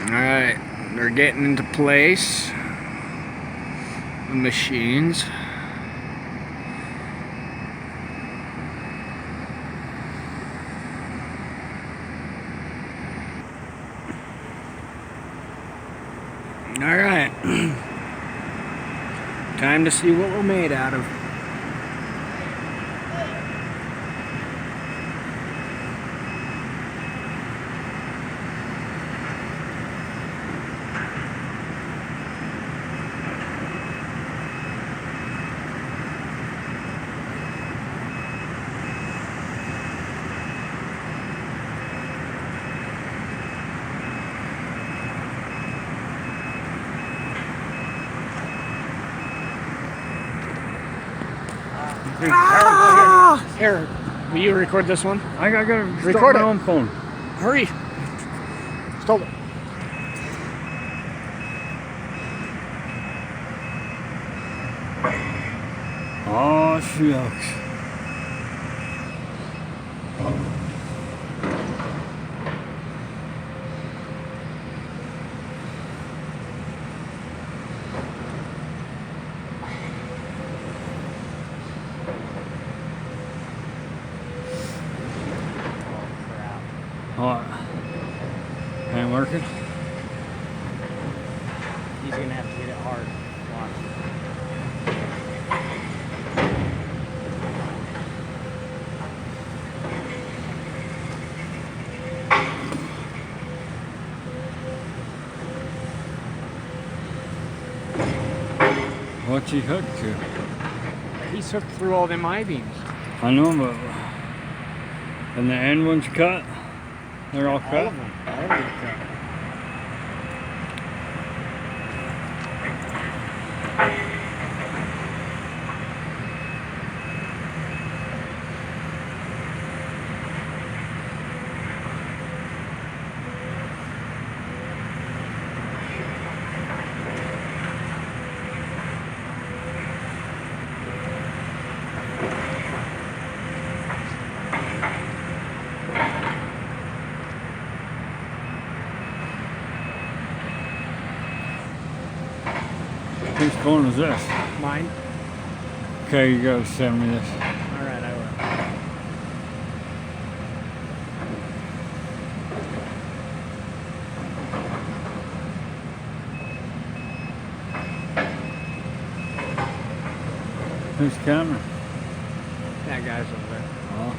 Alright, they're getting into place. The machines. Alright. Time to see what we're made out of. Here, will you record this one? I gotta record my own phone. Hurry. Stole it. Oh, shucks. What? Ain't working? He's gonna have to hit it hard. Watch. What's he hooked to? He's hooked through all them I-beams. I know, but... And the end one's cut? They're all cut? All of them. All of them cut. Whose phone is this? Mine? Okay, you gotta send me this. Alright, I will. Whose camera? That guy's over there. Oh.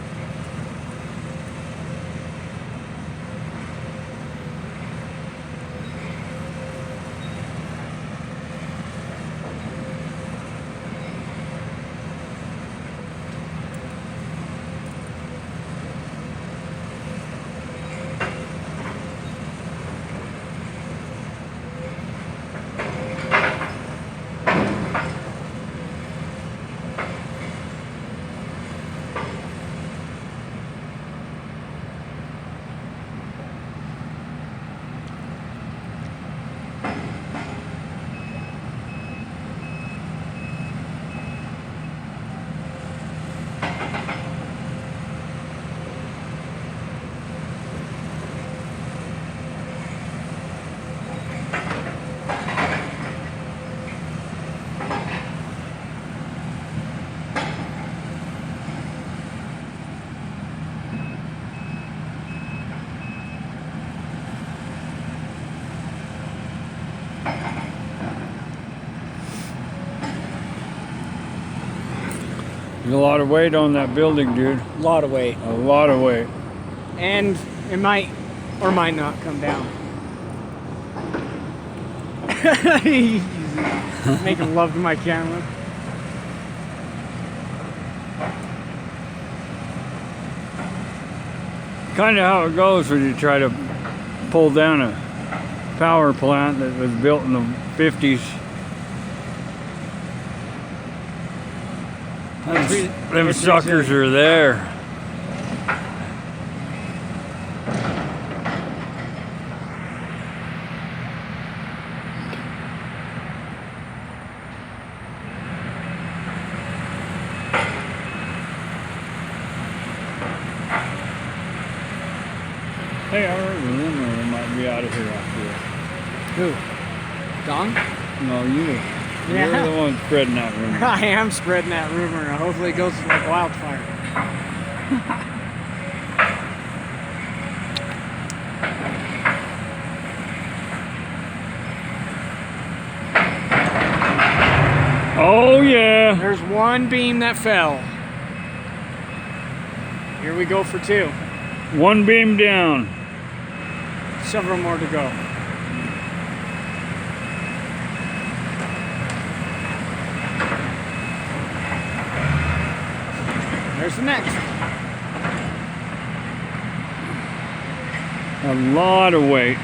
There's a lot of weight on that building, dude. A lot of weight. A lot of weight. And it might or might not come down. He's making love to my camera. Kind of how it goes when you try to pull down a power plant that was built in the 50s. Them suckers are there. Hey, I heard them, or they might be out of here after this. Who? Dong? No, you. Yeah. You're the one spreading that rumor. I am spreading that rumor, and hopefully it goes like wildfire. Oh yeah. There's one beam that fell. Here we go for 2. One beam down. Several more to go. There's the next. A lot of weight.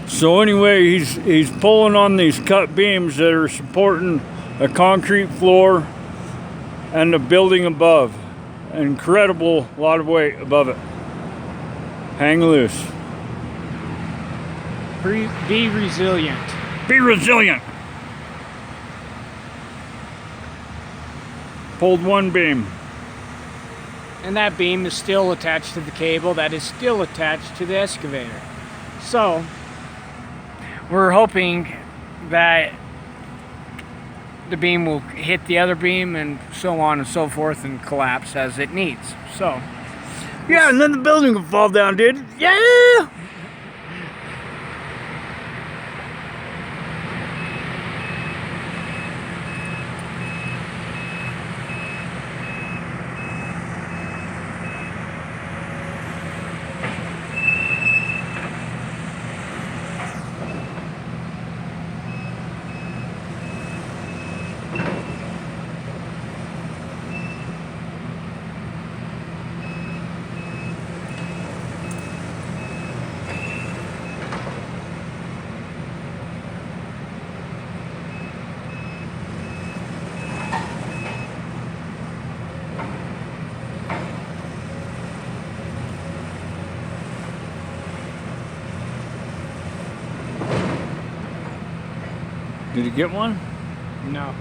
So anyway, he's pulling on these cut beams that are supporting a concrete floor and the building above. Incredible lot of weight above it. Hang loose. Be resilient. Be resilient. Pulled one beam. And that beam is still attached to the cable that is still attached to the excavator. So, we're hoping that the beam will hit the other beam and so on and so forth and collapse as it needs. So, Yeah, and then the building will fall down, dude. Yeah! Did you get one? no.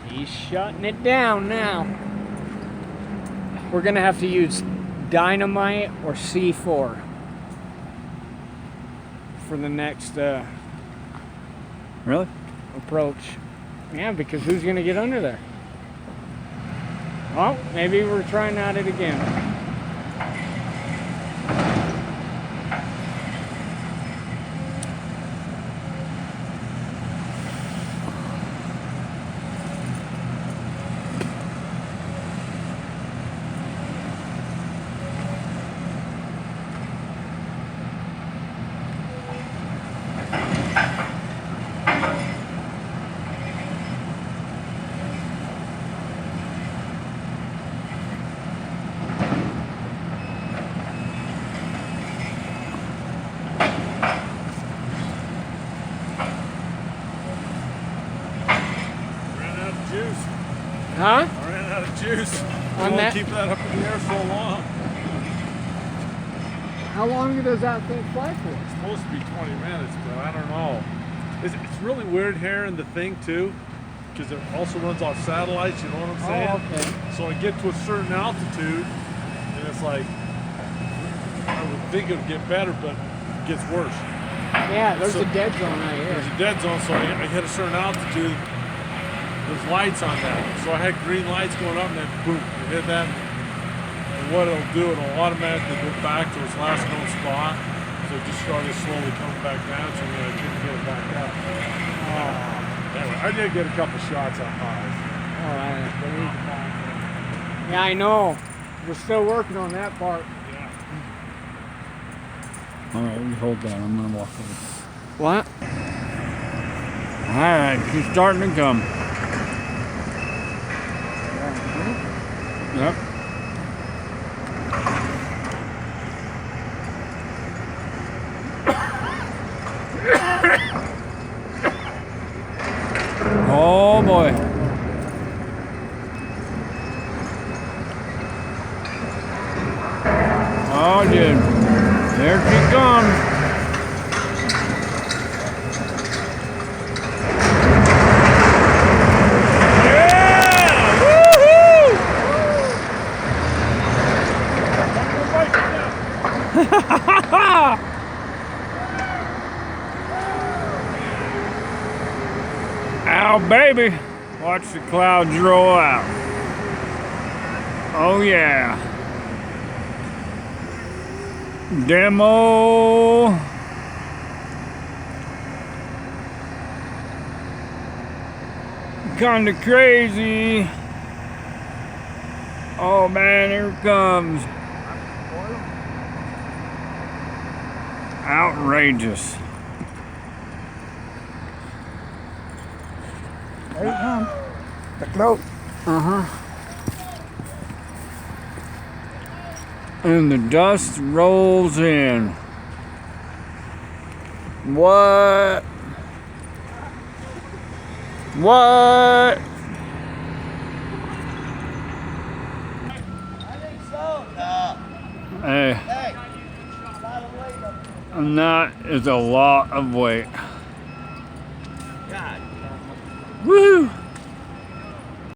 He's shutting it down now. We're gonna have to use dynamite or C4 for the next Really? approach. Yeah, because who's gonna get under there? Oh, maybe we're trying at it again. Huh? I ran out of juice. On that? Keep that up in the air so long. How long does that thing fly for? It's supposed to be 20 minutes, but I don't know. It's really weird here in the thing too, because it also runs off satellites. You know what I'm saying? Oh, okay. So I get to a certain altitude, and it's like I would think it would get better, but it gets worse. Yeah, there's So- a dead zone right There's here. a dead zone, so I hit a certain altitude. There's lights on that, so I had green lights going up, and then boom, it hit that. And what it'll do, it'll automatically go back to its last known spot. So it just started slowly coming back down to me, and I couldn't get it back up. Anyway, I did get a couple shots on highs. All right. Yeah, I know. We're still working on that part. All right, you hold that. I'm gonna walk over. What? All right, she's starting to come. Yep. boy. Oh, dude. There she comes. Ow, baby. Watch the clouds roll out. Oh, yeah. Demo. Kinda crazy. Oh, man, here it comes. Outrageous. There you come. The cloak. And the dust rolls in. What? What? I think so. No. Hey, Hey. A lot of weight up there. and that is a lot of weight. God. Woo!